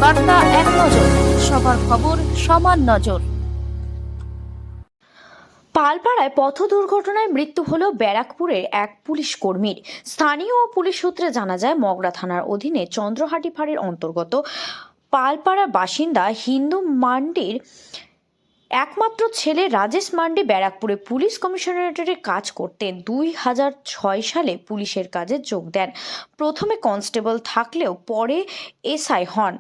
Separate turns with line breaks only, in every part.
বার্তা এক নজর, সবার খবর সমান নজর। পালপাড়ায় পথ দুর্ঘটনায় মৃত্যু হল ব্যারাকপুরের এক পুলিশ কর্মীর। স্থানীয় পুলিশ সূত্রে জানা যায়, মগরা থানার অধীনে চন্দ্রহাটি ফাঁড়ির অন্তর্গত পালপাড়া বাসিন্দা হিন্দু মান্ডির একমাত্র ছেলে রাজেশ মান্ডি ব্যারাকপুরে পুলিশ কমিশনারেটে কাজ করতেন। 2006 সালে পুলিশের কাজে যোগ দেন। প্রথমে কনস্টেবল থাকলেও পরে এসআই হন।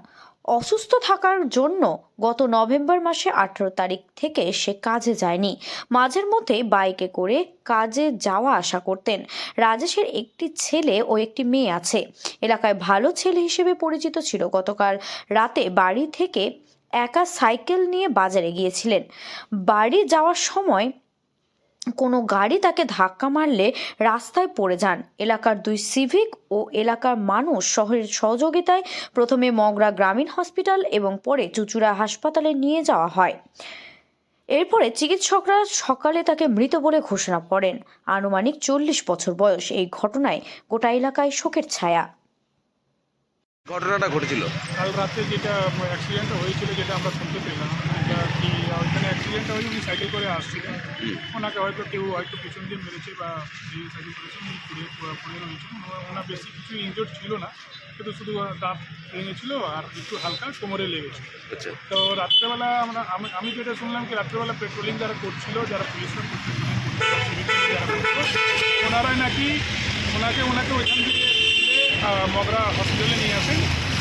অসুস্থ থাকার জন্য গত নভেম্বর মাসে 18 তারিখ থেকে সে কাজে যায়নি। মাঝের মধ্যে বাইকে করে কাজে যাওয়া আসা করতেন। রাজেশের একটি ছেলে ও একটি মেয়ে আছে। এলাকায় ভালো ছেলে হিসেবে পরিচিত ছিল। গতকাল রাতে বাড়ি থেকে একা সাইকেল নিয়ে বাজারে গিয়েছিলেন। বাড়ি যাওয়ার সময় কোনো গাড়ি তাকে ধাক্কা মারলে রাস্তায় পড়ে যান। এলাকার 2 সিভিক ও এলাকার মানুষ শহরের সহযোগিতায় প্রথমে মগরা গ্রামীণ হসপিটাল এবং পরে চুঁচুড়া হাসপাতালে নিয়ে যাওয়া হয়। এরপরে চিকিৎসকরা সকালে তাকে মৃত বলে ঘোষণা করেন। আনুমানিক 40 বছর বয়স। এই ঘটনায় গোটা এলাকায় শোকের ছায়া।
ঘটনাটা ঘটেছিল
কাল রাতে যেটা অ্যাক্সিডেন্টটা হয়েছিল, যেটা আমরা শুনতে পেলাম, এটা কি ওইখানে অ্যাক্সিডেন্টটা হয়ে উনি সাইকেল করে আসছিলেন। ওনাকে হয়তো কেউ পিছন দিয়ে মেরেছে বা যে সাইকেল করেছে উনি পড়ে রয়েছেন। ওনার বেশি কিছু ইনজোর্ড ছিল না, কিন্তু শুধু দাঁত ভেঙেছিল আর একটু হালকা কোমরে লেগেছে।
আচ্ছা,
তো রাত্রেবেলা আমি যেটা শুনলাম কি রাত্রেবেলা পেট্রোলিং যারা করছিল, যারা পুলিশের যারা করছিল, ওনারাই নাকি ওনাকে ওইখান দিয়ে মগরা হসপিটালে নিয়ে আসেন।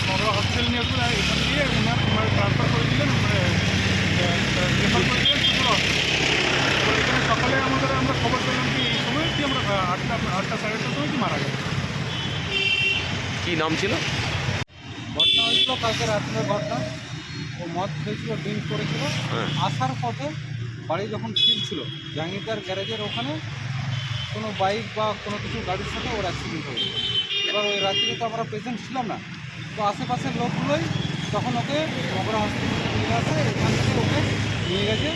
মগরা হসপিটালে নিয়ে আসবেন আর এখান দিয়ে ওনার ট্রান্সফার করে দিলেন, রেফার করে দিলেন চুঁচুড়া হসপিটালে। এবার এখানে সকালে আমরা খবর পেলাম কি এই সময় কি আমরা 8টা সাড়ে 8টার সময় কি মারা গেছে।
কি নাম ছিল?
ঘটনা হয়েছিল কালকে রাত্রের ঘটনা। ও মদ খেয়েছিল, ড্রিঙ্ক করেছিল। আসার পথে বাড়ি যখন ফিরছিল, জাঙ্গিদার গ্যারেজের ওখানে কোনো বাইক বা কোনো কিছু গাড়ির সাথে ওর অ্যাক্সিডেন্ট হয়েছিল। এবার ওই রাত্রে তো আমরা প্রেজেন্ট ছিলাম না, তো আশেপাশের লোকগুলোই তখন ওকে মগরা হসপিটালে নিয়ে আসে। এখান থেকে ওকে নিয়ে গেছে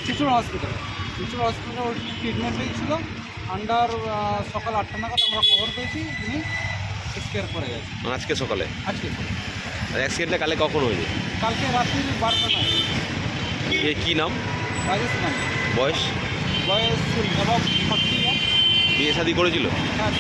চুঁচুড়া হসপিটালে। চুঁচুড়া হসপিটালে ওর ট্রিটমেন্টেই ছিল। আন্ডার সকাল 8টা নাগাদ আমরা খবর পেয়েছি উনি এক্সপায়ার করে গেছে।
আজকে সকালে?
আজকে
আর অ্যাক্সিডেন্টটা কালে কখন হয়েছে?
কালকে রাত্রি 12টা নাগাদ।
কি নাম?
রাজেশ মান্ডি।
বয়স?
বয়স অ্যাবাউট 40 ইয়ার।
বিয়ে শাদী করেছিল?
হ্যাঁ।